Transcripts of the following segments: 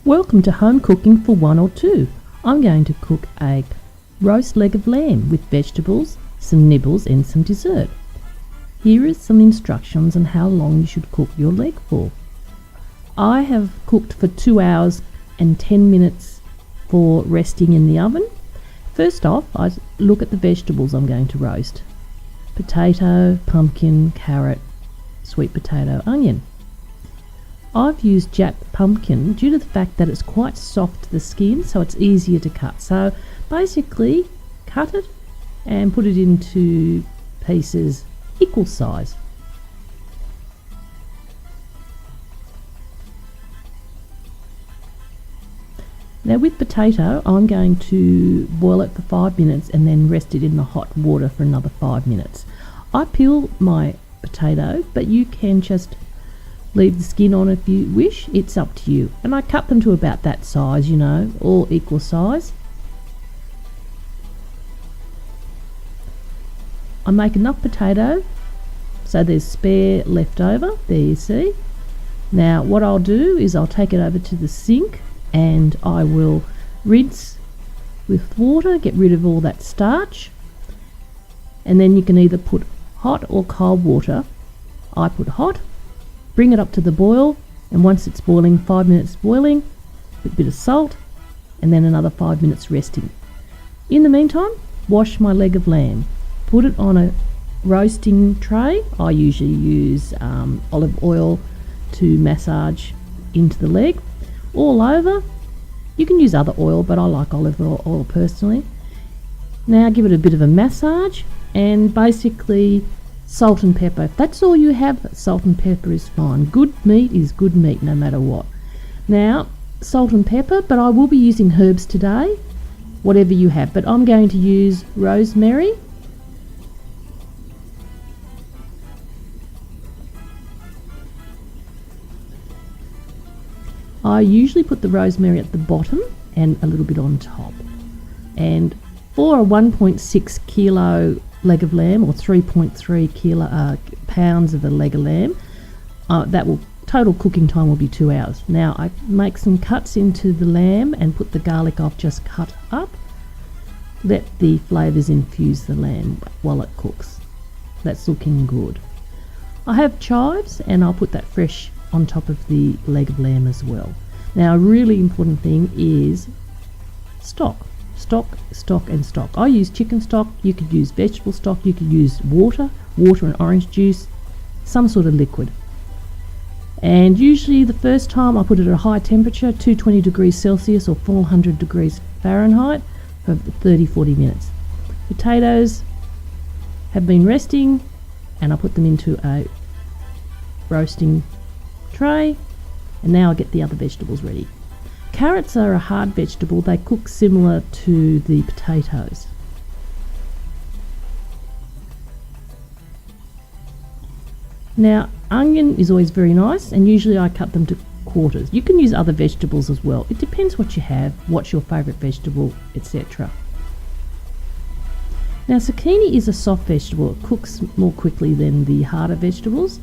Welcome to Home Cooking for One or Two. I'm going to cook a roast leg of lamb with vegetables, some nibbles and some dessert. Here is some instructions on how long you should cook your leg for. I have cooked for 2 hours and 10 minutes for resting in the oven. First off, I look at the vegetables I'm going to roast. Potato, pumpkin, carrot, sweet potato, onion. I've used jack pumpkin due to the fact that it's quite soft to the skin, so it's easier to cut. So basically cut it and put it into pieces equal size. Now with potato, I'm going to boil it for 5 minutes and then rest it in the hot water for another 5 minutes. I peel my potato, but you can just leave the skin on if you wish. It's up to you. And I cut them to about that size, all equal size. I make enough potato so there's spare left over. There you see. Now what I'll do is I'll take it over to the sink and I will rinse with water, get rid of all that starch, and then you can either put hot or cold water. I put hot, bring it up to the boil, and once it's boiling, 5 minutes boiling, a bit of salt, and then another 5 minutes resting. In the meantime, wash my leg of lamb, put it on a roasting tray. I usually use olive oil to massage into the leg all over. You can use other oil, but I like olive oil personally. Now give it a bit of a massage and basically salt and pepper. If that's all you have, salt and pepper is fine. Good meat is good meat no matter what. Now salt and pepper, but I will be using herbs today, whatever you have, but I'm going to use rosemary, I usually put the rosemary at the bottom and a little bit on top. And for a 1.6 kilo leg of lamb, or 3.3 pounds of a leg of lamb, total cooking time will be 2 hours. Now I make some cuts into the lamb and put the garlic I've just cut up. Let the flavours infuse the lamb while it cooks. That's looking good. I have chives and I'll put that fresh on top of the leg of lamb as well. Now a really important thing is stock. I use chicken stock. You could use vegetable stock. You could use water and orange juice, some sort of liquid. And usually the first time I put it at a high temperature, 220 degrees Celsius or 400 degrees Fahrenheit for 30-40 minutes. Potatoes have been resting and I put them into a roasting tray, and now I get the other vegetables ready. Carrots are a hard vegetable. They cook similar to the potatoes. Now onion is always very nice, and usually I cut them to quarters. You can use other vegetables as well. It depends what you have, what's your favourite vegetable, etc. Now zucchini is a soft vegetable. It cooks more quickly than the harder vegetables,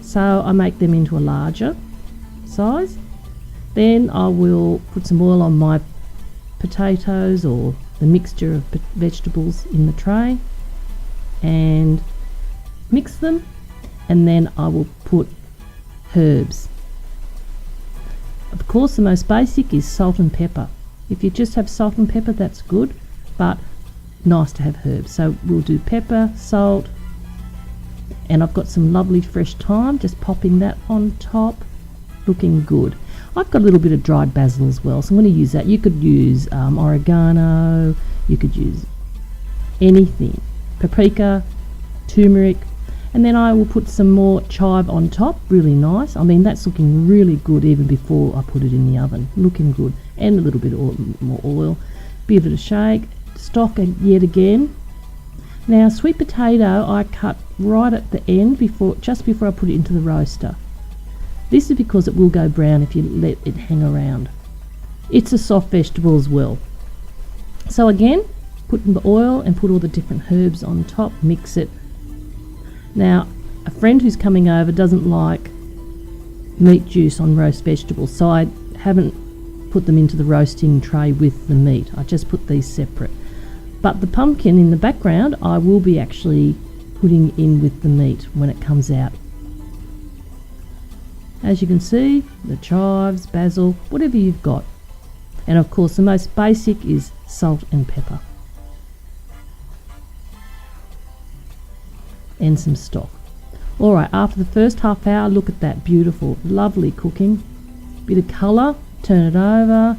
so I make them into a larger size. Then I will put some oil on my potatoes or the mixture of vegetables in the tray and mix them, and then I will put herbs. Of course the most basic is salt and pepper. If you just have salt and pepper, that's good, but nice to have herbs. So we'll do pepper, salt, and I've got some lovely fresh thyme, just popping that on top, looking good. I've got a little bit of dried basil as well, so I'm going to use that. You could use oregano, you could use anything, paprika, turmeric, and then I will put some more chive on top, really nice. I mean, that's looking really good even before I put it in the oven, looking good, and a little bit more oil, give it a shake, stock yet again. Now sweet potato I cut right at the end, just before I put it into the roaster. This is because it will go brown if you let it hang around. It's a soft vegetable as well. So again, put in the oil and put all the different herbs on top, mix it. Now a friend who's coming over doesn't like meat juice on roast vegetables, so I haven't put them into the roasting tray with the meat. I just put these separate. But the pumpkin in the background I will be actually putting in with the meat when it comes out. As you can see, the chives, basil, whatever you've got. And of course the most basic is salt and pepper. And some stock. Alright, after the first half hour, look at that, beautiful, lovely cooking. Bit of colour, turn it over.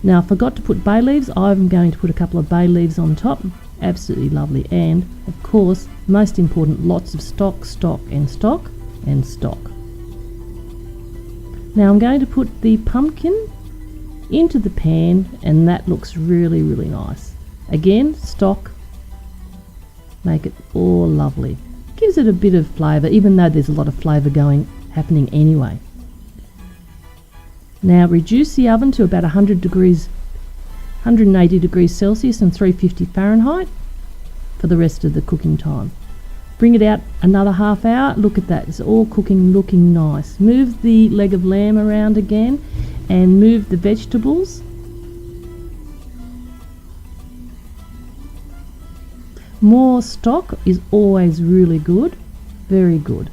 Now I forgot to put bay leaves. I'm going to put a couple of bay leaves on top. Absolutely lovely. And of course, most important, lots of stock, stock and stock and stock. Now I'm going to put the pumpkin into the pan, and that looks really, really nice. Again, stock, make it all lovely. Gives it a bit of flavour, even though there's a lot of flavour happening anyway. Now reduce the oven to about 180 degrees Celsius and 350 Fahrenheit for the rest of the cooking time. Bring it out another half hour. Look at that, it's all cooking, looking nice. Move the leg of lamb around again and move the vegetables. More stock is always really good, very good.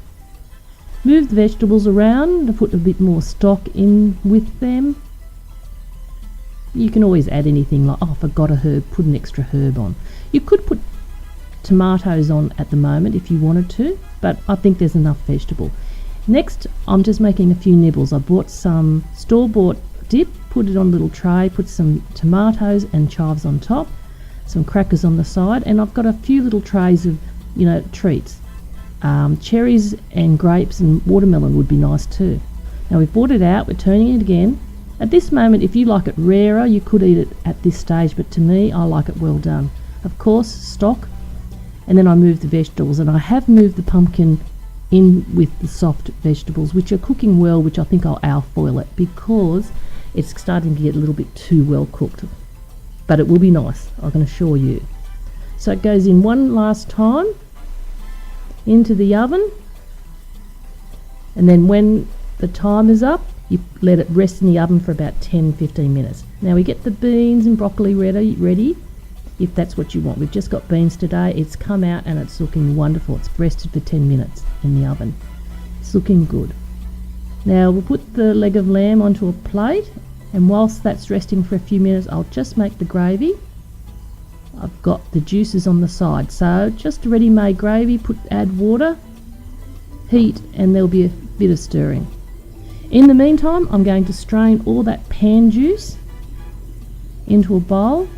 Move the vegetables around to put a bit more stock in with them. You can always add anything like, oh, I forgot a herb, put an extra herb on. You could put tomatoes on at the moment if you wanted to, but I think there's enough vegetable. Next, I'm just making a few nibbles. I bought some store-bought dip, put it on a little tray, put some tomatoes and chives on top, some crackers on the side, and I've got a few little trays of, treats. Cherries and grapes and watermelon would be nice too. Now we've brought it out, we're turning it again. At this moment, if you like it rarer, you could eat it at this stage, but to me, I like it well done. Of course, stock, and then I move the vegetables, and I have moved the pumpkin in with the soft vegetables, which are cooking well, which I think I'll alfoil it because it's starting to get a little bit too well cooked. But it will be nice, I can assure you. So it goes in one last time into the oven, and then when the time is up, you let it rest in the oven for about 10-15 minutes. Now we get the beans and broccoli ready if that's what you want. We've just got beans today. It's come out and it's looking wonderful. It's rested for 10 minutes in the oven. It's looking good. Now we'll put the leg of lamb onto a plate, and whilst that's resting for a few minutes, I'll just make the gravy. I've got the juices on the side, so just ready-made gravy. Add water, heat, and there'll be a bit of stirring. In the meantime, I'm going to strain all that pan juice into a bowl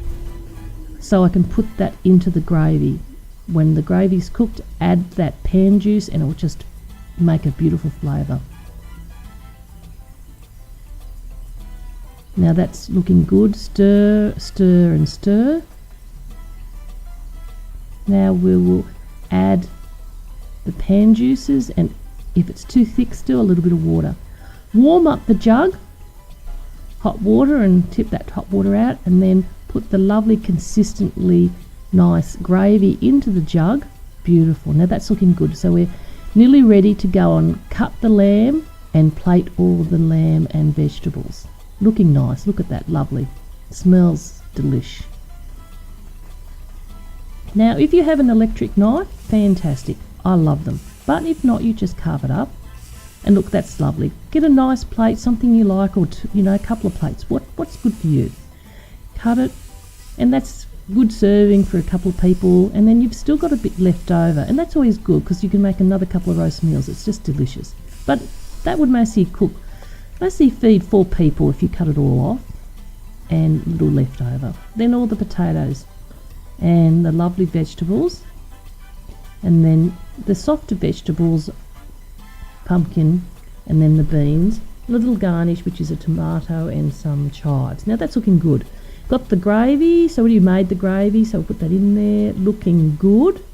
so I can put that into the gravy. When the gravy's cooked, add that pan juice and it will just make a beautiful flavour. Now that's looking good. Stir, stir and stir. Now we will add the pan juices, and if it's too thick still, a little bit of water. Warm up the jug, hot water, and tip that hot water out, and then put the lovely consistently nice gravy into the jug. Beautiful. Now that's looking good. So we're nearly ready to go on, cut the lamb and plate all the lamb and vegetables. Looking nice. Look at that, lovely. Smells delish. Now if you have an electric knife, fantastic. I love them. But if not, you just carve it up. And look, that's lovely. Get a nice plate, something you like, or a couple of plates. What's good for you? Cut it, and that's good serving for a couple of people, and then you've still got a bit left over, and that's always good because you can make another couple of roast meals. It's just delicious. But that would mostly feed 4 people if you cut it all off, and a little left over. Then all the potatoes and the lovely vegetables, and then the softer vegetables, pumpkin, and then the beans, a little garnish, which is a tomato and some chives. Now that's looking good. Got the gravy, so you made the gravy, so we'll put that in there. Looking good.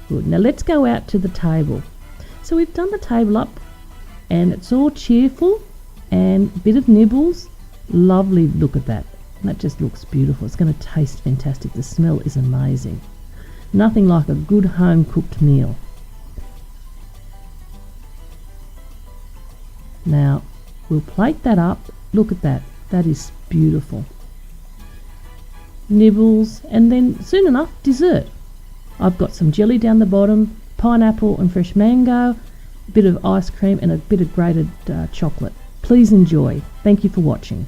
Good. Now let's go out to the table. So we've done the table up, and it's all cheerful, and a bit of nibbles. Lovely, look at that. That just looks beautiful. It's going to taste fantastic. The smell is amazing. Nothing like a good home-cooked meal. Now, We'll plate that up. Look at that. That is beautiful. Nibbles, and then soon enough, dessert. I've got some jelly down the bottom, pineapple and fresh mango, a bit of ice cream and a bit of grated chocolate. Please enjoy. Thank you for watching.